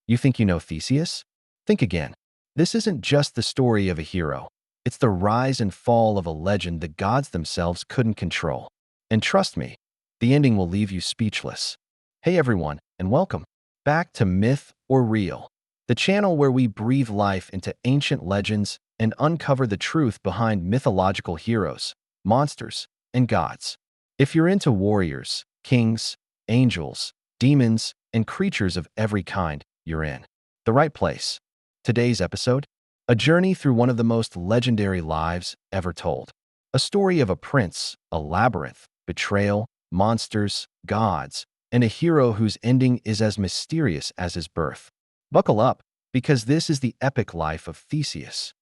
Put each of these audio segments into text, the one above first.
You think you know Theseus? Think again. This isn't just the story of a hero. It's the rise and fall of a legend the gods themselves couldn't control. And trust me, the ending will leave you speechless. Hey everyone, and welcome back to Myth or Real, the channel where we breathe life into ancient legends and uncover the truth behind mythological heroes, monsters, and gods. If you're into warriors, kings, angels, demons, and creatures of every kind, you're in the right place. Today's episode, a journey through one of the most legendary lives ever told. A story of a prince, a labyrinth, betrayal, monsters, gods, and a hero whose ending is as mysterious as his birth. Buckle up, because this is the epic life of Theseus.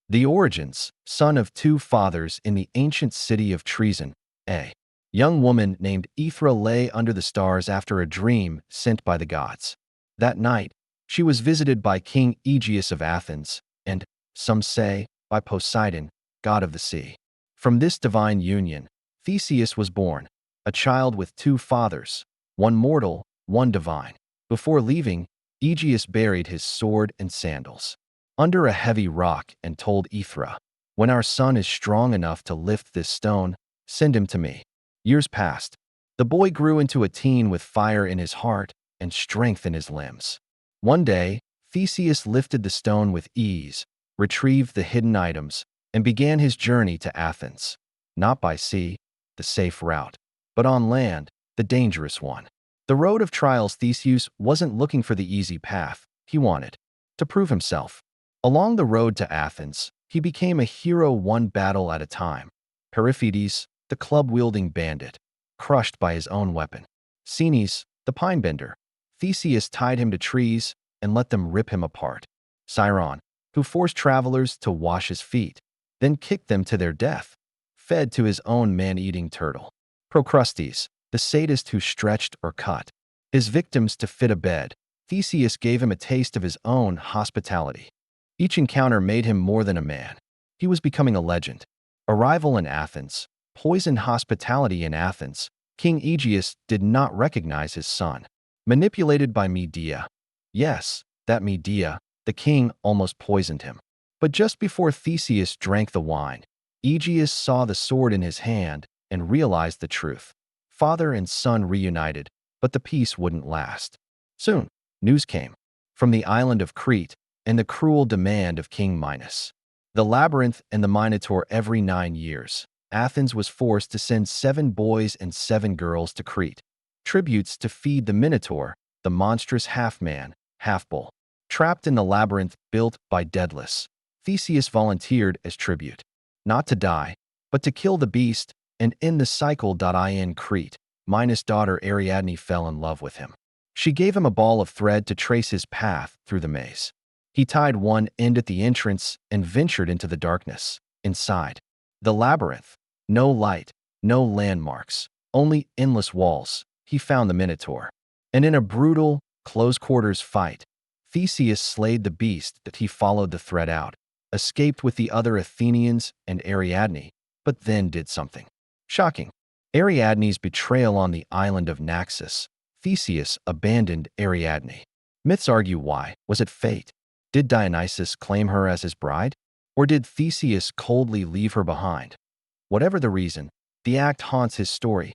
The origins, son of two fathers in the ancient city of Treason, a young woman named Aethra lay under the stars after a dream sent by the gods. That night, she was visited by King Aegeus of Athens and, some say, by Poseidon, god of the sea. From this divine union, Theseus was born, a child with two fathers, one mortal, one divine. Before leaving, Aegeus buried his sword and sandals under a heavy rock and told Aethra, "When our son is strong enough to lift this stone, send him to me." Years passed. The boy grew into a teen with fire in his heart and strength in his limbs. One day, Theseus lifted the stone with ease, retrieved the hidden items, and began his journey to Athens. Not by sea, the safe route, but on land, the dangerous one. The road of trials. Theseus wasn't looking for the easy path. He wanted to prove himself. Along the road to Athens, he became a hero one battle at a time. Periphetes, the club-wielding bandit, crushed by his own weapon. Cenes, the pine-bender. Theseus tied him to trees and let them rip him apart. Chiron, who forced travelers to wash his feet, then kicked them to their death, fed to his own man-eating turtle. Procrustes, the sadist who stretched or cut his victims to fit a bed. Theseus gave him a taste of his own hospitality. Each encounter made him more than a man. He was becoming a legend. Arrival in Athens, poisoned hospitality in Athens. King Aegeus did not recognize his son. Manipulated by Medea. Yes, that Medea, the king almost poisoned him. But just before Theseus drank the wine, Aegeus saw the sword in his hand and realized the truth. Father and son reunited, but the peace wouldn't last. Soon, news came from the island of Crete and the cruel demand of King Minos. The Labyrinth and the Minotaur. Every 9 years, Athens was forced to send 7 boys and 7 girls to Crete, tributes to feed the Minotaur, the monstrous half-man, half-bull. Trapped in the labyrinth built by Daedalus, Theseus volunteered as tribute, not to die, but to kill the beast and end the cycle. In Crete, Minos' daughter Ariadne fell in love with him. She gave him a ball of thread to trace his path through the maze. He tied one end at the entrance and ventured into the darkness. Inside the labyrinth, no light, no landmarks, only endless walls. He found the Minotaur. And in a brutal, close-quarters fight, Theseus slayed the beast that he followed the thread out, escaped with the other Athenians and Ariadne, but then did something shocking. Ariadne's betrayal on the island of Naxos. Theseus abandoned Ariadne. Myths argue why. Was it fate? Did Dionysus claim her as his bride? Or did Theseus coldly leave her behind? Whatever the reason, the act haunts his story.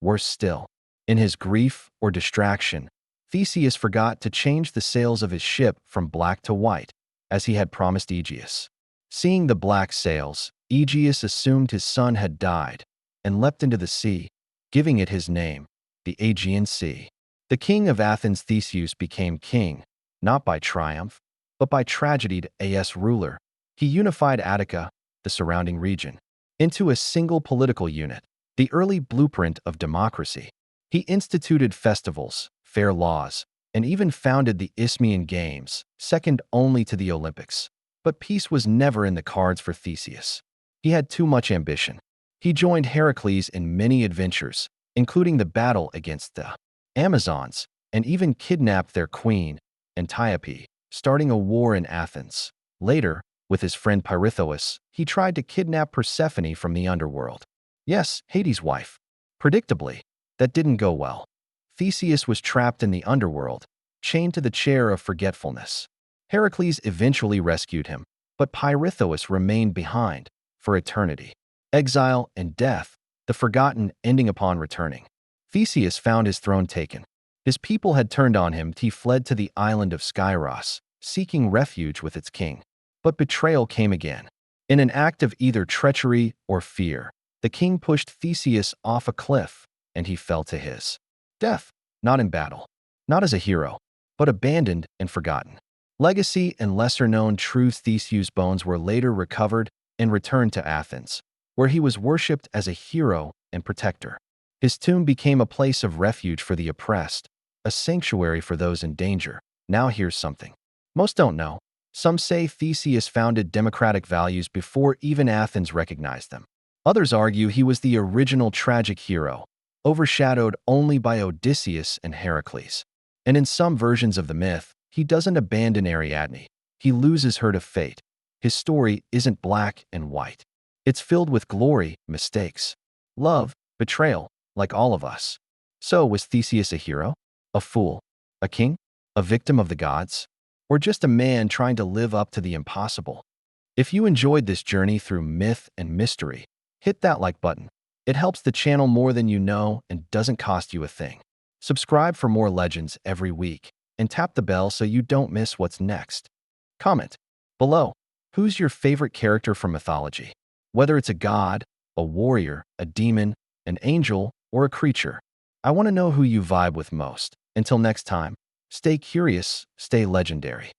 Worse still, in his grief or distraction, Theseus forgot to change the sails of his ship from black to white, as he had promised Aegeus. Seeing the black sails, Aegeus assumed his son had died and leapt into the sea, giving it his name, the Aegean Sea. The king of Athens. Theseus became king, not by triumph, but by tragedy. As ruler, he unified Attica, the surrounding region, into a single political unit, the early blueprint of democracy. He instituted festivals, fair laws, and even founded the Isthmian Games, second only to the Olympics. But peace was never in the cards for Theseus. He had too much ambition. He joined Heracles in many adventures, including the battle against the Amazons, and even kidnapped their queen, Antiope, starting a war in Athens. Later, with his friend Pirithous, he tried to kidnap Persephone from the underworld. Yes, Hades' wife. Predictably, that didn't go well. Theseus was trapped in the underworld, chained to the chair of forgetfulness. Heracles eventually rescued him, but Pirithous remained behind for eternity. Exile and death, the forgotten ending upon returning. Theseus found his throne taken. His people had turned on him. He fled to the island of Skyros, seeking refuge with its king. But betrayal came again. In an act of either treachery or fear, the king pushed Theseus off a cliff, and he fell to his death, not in battle, not as a hero, but abandoned and forgotten. Legacy and lesser-known truths. Theseus' bones were later recovered and returned to Athens, where he was worshipped as a hero and protector. His tomb became a place of refuge for the oppressed, a sanctuary for those in danger. Now here's something most don't know. Some say Theseus founded democratic values before even Athens recognized them. Others argue he was the original tragic hero, overshadowed only by Odysseus and Heracles. And in some versions of the myth, he doesn't abandon Ariadne. He loses her to fate. His story isn't black and white. It's filled with glory, mistakes, love, betrayal, like all of us. So was Theseus a hero? A fool? A king? A victim of the gods? Or just a man trying to live up to the impossible? If you enjoyed this journey through myth and mystery, hit that like button. It helps the channel more than you know and doesn't cost you a thing. Subscribe for more legends every week and tap the bell so you don't miss what's next. Comment below. Who's your favorite character from mythology? Whether it's a god, a warrior, a demon, an angel, or a creature. I want to know who you vibe with most. Until next time, stay curious, stay legendary.